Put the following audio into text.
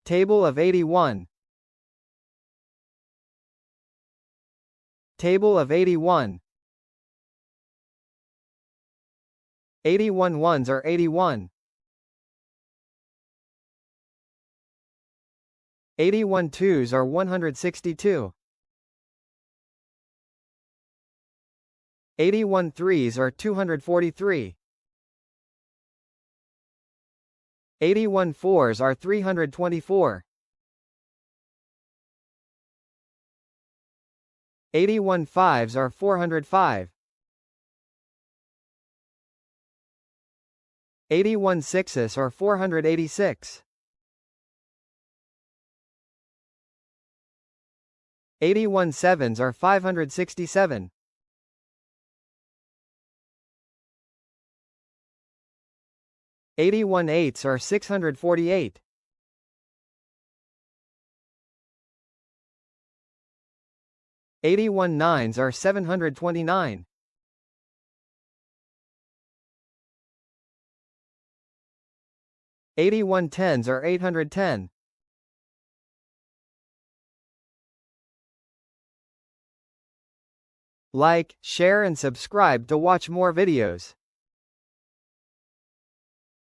Table of 81. Table of 81. 81 ones are 81. 81 twos are 162. 81 threes are 243. 81 fours are 324. 81 fives are 405. 81 sixes are 486. 81 sevens are 567. 81 eights are 648. 81 nines are 729. 81 tens are 810. 'Like, share and subscribe to watch more videos.